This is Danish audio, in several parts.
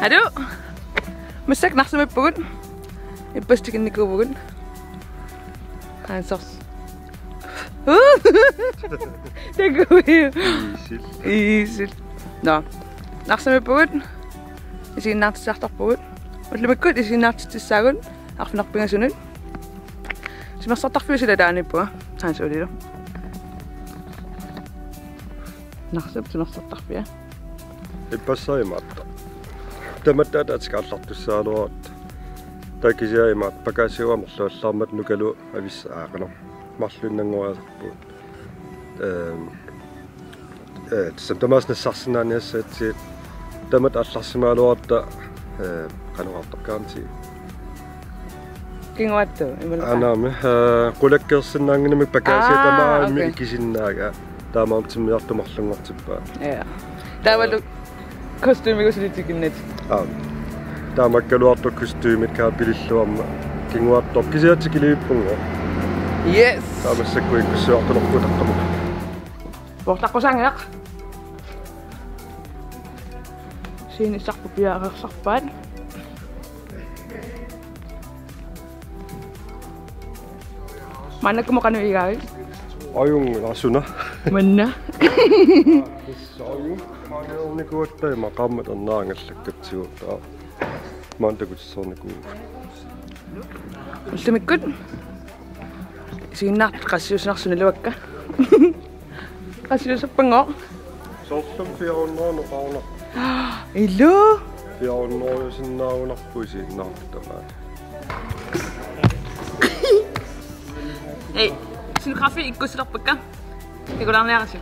Adu. Masak naksame pugun. Ipastikin ni kubugun. Ansars. Taguwi. Isil. No. Naksame pugun. Isin natsartar pugun. Utlimakut isin natstissagun. Arfnarpingasunun. Simarsartarfiu sila daani pua. Sansuulilo. Narsap simarsartarfia. Ipassaimatta. Tamatta atskaallartussaaluat. Takisiaimaat pakasiuamorluallarmat nukalu avissaaqano. Marlunnanguaasarpuut. Tamasnassarsinnaaniassaatsiit tamat allarsimaaluarta qanuartarkaanti. Kinguattu imala. Anaami qulakkeersinnaanginimik pakasiatamaami ikisinnaaga taamaartimmiartumarlunngortippaa. Ja. Tavalu kostuumikusilitikinnet. Taamakkaluartu kostuumit kaapililluarma kinguartor kisiatikiliippungo. Yes. Taamassakkui ikkussuartunorputaqqamu. Portaqqusangaq. Sinisarpu piaqersarpaat. Manakku maqanu igaagi. Ayung lasuna. Manna. Ayung maanikuuttai maqammat annaangallakkatsuuttaa. Maantakutssorniku. Ultimikkut. Siinnaart qassiusnarsunaluakka. Qassiusappangoq. Sorlum 400 noqarna. Illu. 400 sinnaunarpui siinnaartamaa. Hey, sinu kaffe ikkusilarpakka. Ikularniarasi.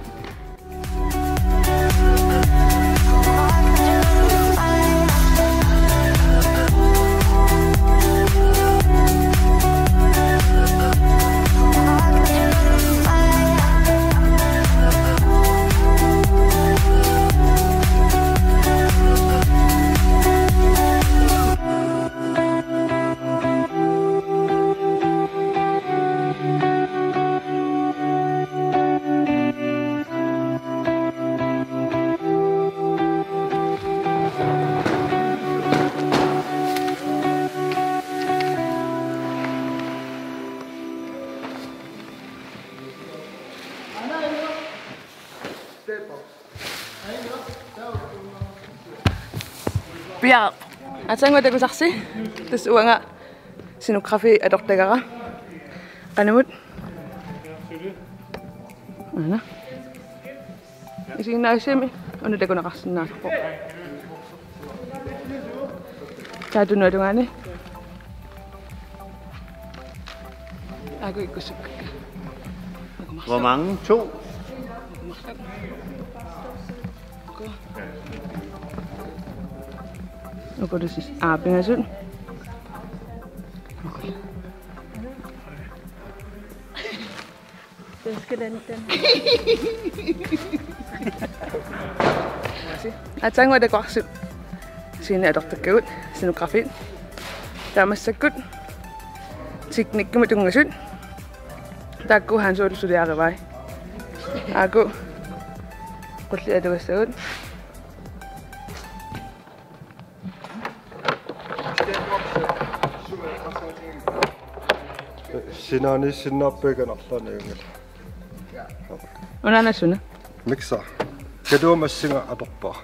Biar atang wada kusarsi tus uanga sinografi adortagara qanamut ana isinaasimi ona takunaqarsinnaarpo taatunualungani aku ikkusuk Hvor mange? 2? Oke, det sidste. Pingasun. Den skal den. Atang wada kuarsu. Sini adortakut, sinografi. Tamassakut. Teknikku mutungasut. Takku hansul sudiarivai. Aku qulli adugassagут. Sinaani sinnaappiikanarlaniungil. Unanasuna. Miksa. Kaduumassinga atorpaa.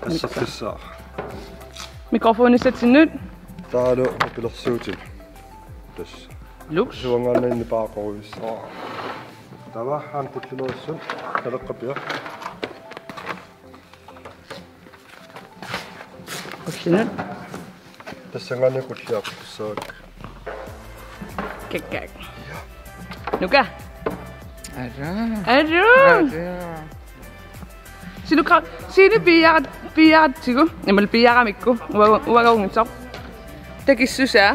Tassartissaa. Mikrofonisat sinnut. Taalu pilersuutin. Tass. Lux. Suangaanni paaqoruissaa. Tava hantilluussun kaleqqapia. Qullinut. Tassangaanni qulliaqtussaak. Kekak. Nuka. Aduh. Sini piarat siku. Emal piaramikku. Uagaungitsor. Takissusaa.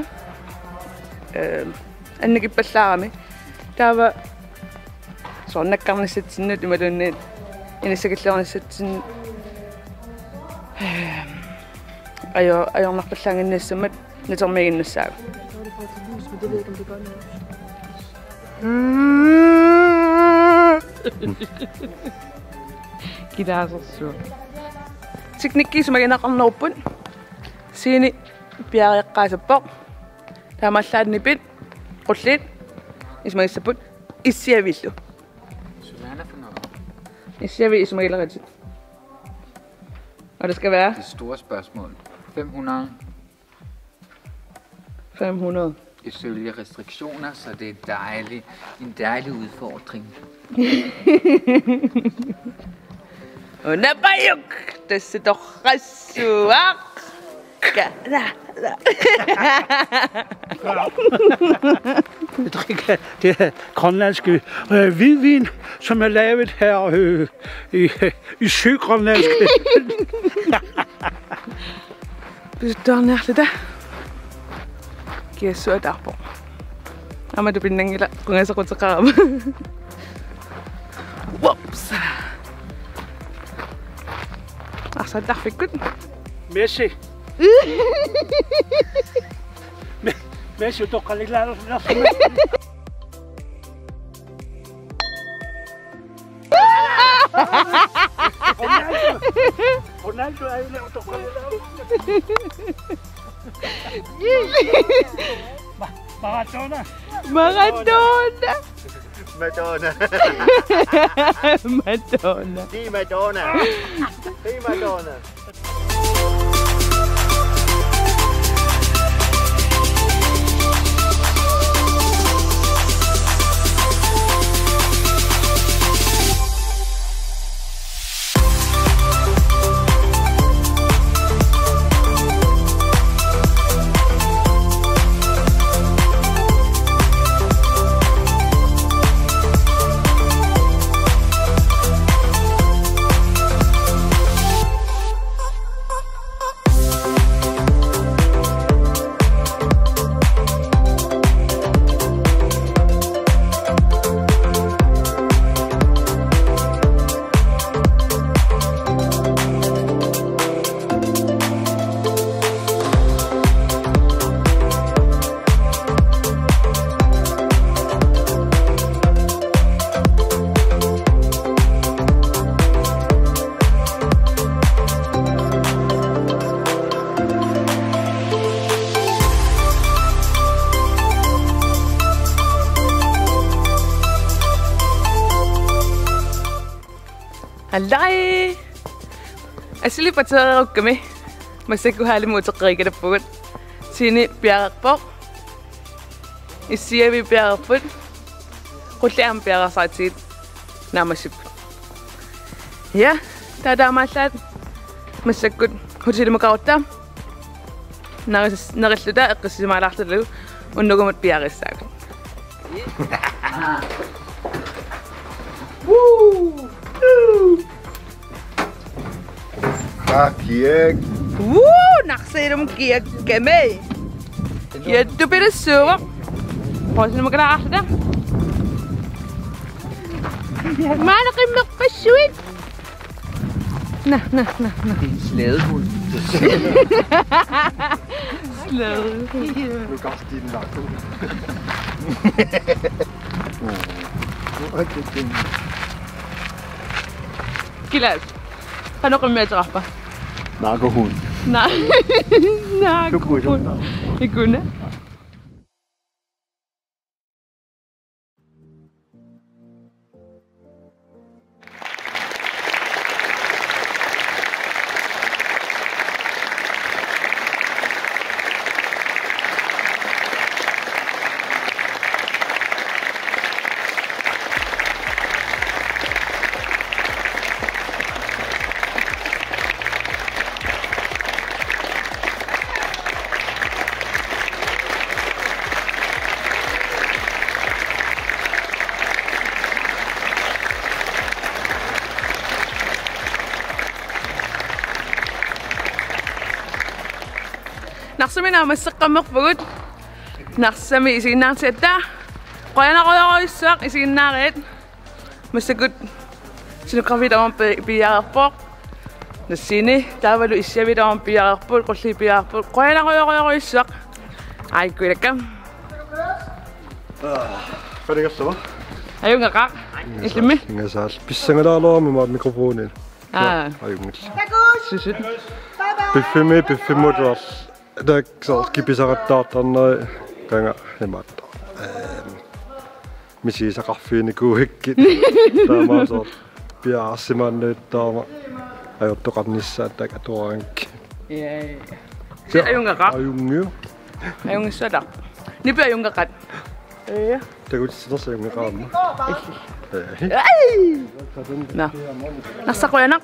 Annakippallаарami. Taava soornakkarnissatsinnut imalunniit inissakilluarnissatsinnut ajornarpallaanginniassammat natermiginnussaava. Det ved jeg ikke, om det gør noget. Gitarassersuut. Teknikki sumaginaqarnerupun Sini piariqqaasappoq. Taamallaanni pit. Qullit. Ismaissaput. Issiavillu. Susanne for noget. Issiavi Ismail-Ritsit. Og det skal være? Det store spørgsmål. 500. 500. Ifølge restriktioner, så det er en dejlig udfordring. Unabayuk! Tessidorrassuaq! Jeg drikker det her grønlandske hvidvin, som er lavet her i Sydgrønlandsk. Betul nærligt. Giver så der på. Ama du bin nangila kung asa ko sa kam. Whoops. Asa dah fikut. Messi. Messi to kalilalo na sa Ronaldo ay na to kalilalo. Maradona. Maradona. Madonna. Madonna. Di Madonna. Di Madonna. Hallai! Asli patsara kami. Masako hali mo tsakay kada po. Sini piarak po. Isiya bi piarak po. Kuti ang piarak sa atsit. Namasip. Ya, tada masat. Masakot. Kuti makauta. Nakasluda kasi malakta lo. Undo ko mat piarak sa akin. Woo! Kiek. Woo! Nakasayram kiek kami. Kiek tu pera suwa. Pwede naman ka nakakita. Malaki makpaswit. Na. Det er en slædehund. Slædehund. Nu kan Stine lagt ud. Kilas. Ano kung medyo ka pa? Narkohund. Narkohund. Ikaw na? Naksami na masakamak pagod. Naksami isinang seta. Kaya na ko isak isinakit. Masagod. Sinukawid ang piyakapok. Na sini, tawalo isyawid ang piyakapok. Kasi piyakapok. Kaya na ko isak. Ay, kuya ka. Færdig hva? Ayun nga kak. Islimi. Inga sal. Pissangadalo med mikrofonen. ajungilla. Sysyt. Piffimudor. Daksal kipisarattaartarneri kanga himatta. Misisaqarfiinikuuhikkit. Taamaasor piaarsimannuittaama ajortoqarnissaat takatuaranki. Yeah. Si ayungaqaq. Ajungiu. Ayungissadaq. Nipi ayungaqat. Iya. Takutsinersiungeqaamma. Na. Naqsaquyanak.